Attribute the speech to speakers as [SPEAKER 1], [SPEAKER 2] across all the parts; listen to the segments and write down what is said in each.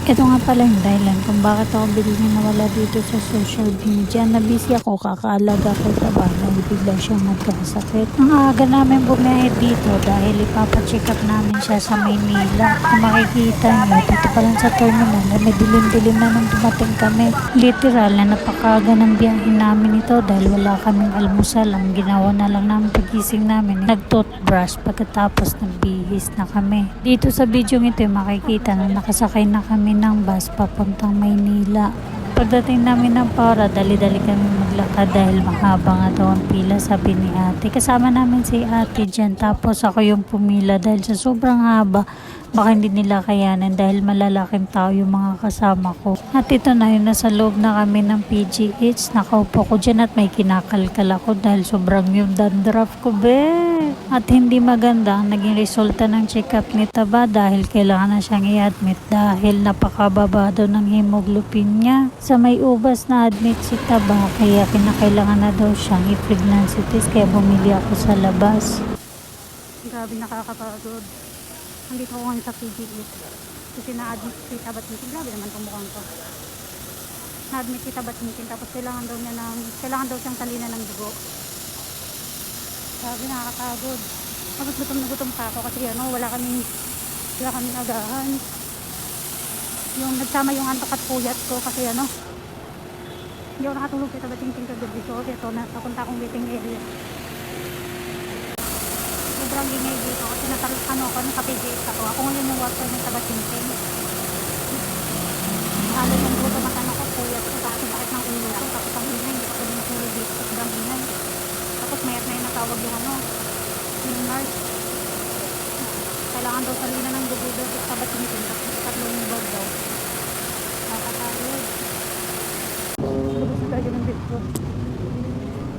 [SPEAKER 1] Ito nga pala yung dahilan kung bakit ako biglang nawala dito sa social media. Nabisi ako, kakaalaga ko taba dahil bigla siyang nagkasakit. Ang aga namin bumiyahe dito dahil ipapacheck up namin siya sa Maynila. Kung makikita niyo, dito pa lang sa terminal na may dilim-dilim na nung dumating kami. Literal na napakaga ng biyahe namin ito dahil wala kaming almusal. Ang ginawa na lang namin pagising namin, nag-toothbrush pagkatapos nagbihis na kami. Dito sa video ito makikita na nakasakay na kami ng bus papuntang Maynila. Pagdating namin ng Para, dali-dali kami maglakad dahil mahaba nga daw ang pila, sabi ni ate. Kasama namin si ate dyan, tapos ako yung pumila dahil sa sobrang haba. Baka hindi nila kayanan dahil malalaking tao yung mga kasama ko. At ito na yun, nasa loob na kami ng PGH. Nakaupo ko dyan at may kinakalkal ako dahil sobrang yung dandruff ko, be. At hindi maganda ang naging resulta ng check-up ni Taba dahil kailangan na siyang i-admit dahil napakababa daw ng hemoglobin niya. Sa may ubas na admit si Taba kaya kinakailangan na daw siyang i-pregnancy test kaya bumili ako sa labas. Grabe, nakakapagod. Nandito ako ngayon sa PGH kasi na-admit si Taba Tintin. Grabe naman itong mukhang ko. Na-admit si Taba Tintin tapos kailangan daw siyang salina ng dugo. Sabi, nakakapagod. Tapos gutom na gutom pa ako kasi wala kaming agahan. Yung nagsama yung antok at puyat ko kasi hindi ako nakatulog kita bating-ting kagabi ko. Ito, napunta akong waiting area. Sobrang ingay dito kasi naka-PGH ako. Ako ngayon yung worker ng tabating-ting. Halo yung gutom at ko, puyat ko. Tapos bakit ng ulo ko. Tapos ang ingay, hindi ko pwede matulog dito. Sobrang ingay. Tapos mayat na yung natawag yung yung nurse. Kailangan daw salina ng dugo daw sa tabating-ting. Tapos tatlong bag daw. Nakakapagod. Lubos na talaga ng dito.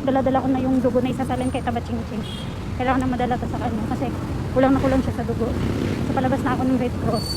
[SPEAKER 1] Dala-dala ko na yung dugo na isasalin kay tabating-ting. Kailangan na madala to sa kanya kasi kulang na kulang siya sa dugo. So palabas na ako ng Red Cross.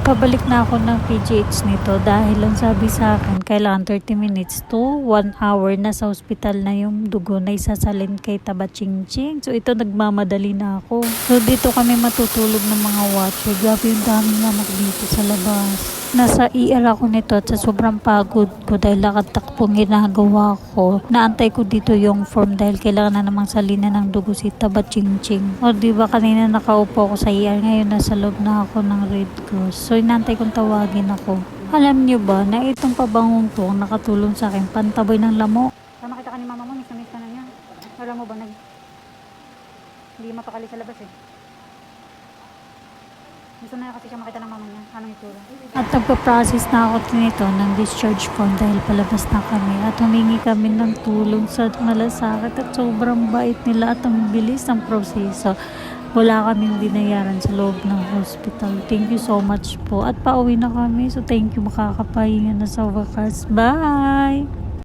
[SPEAKER 1] Pabalik na ako ng PGH nito dahil ang sabi sa akin kailangan 30 minutes to 1 hour na sa ospital na yung dugo na isasalin kay Tabachingching. So ito, nagmamadali na ako. So dito kami matutulog ng mga watcher. Grabe yung daming lamok dito sa labas. Nasa ER ako nito at sa sobrang pagod ko dahil lakad-takpong ginagawa ko. Naantay ko dito yung form dahil kailangan na namang salina ng dugo si Tabachingching. O diba kanina nakaupo ako sa ER, ngayon nasa loob na ako ng Red Cross. So inaantay kong tawagin ako. Alam nyo ba na itong pabangong to ang nakatulong sa akin pantaboy ng lamok? Tama kita ka ni mama mo, miss ka na niya. Alam mo ba, hindi mapakali sa labas eh. Gusto na kasi siya makita ng mama niya. Anong itsura? At nagpa-process na ako nito ng discharge form dahil palabas na kami. At humingi kami ng tulong sa malasakit at sobrang bait nila at ang bilis ng proseso. Wala kaming binayaran sa loob ng hospital. Thank you so much po. At pauwi na kami. So thank you, makakapahinga na sa wakas. Bye!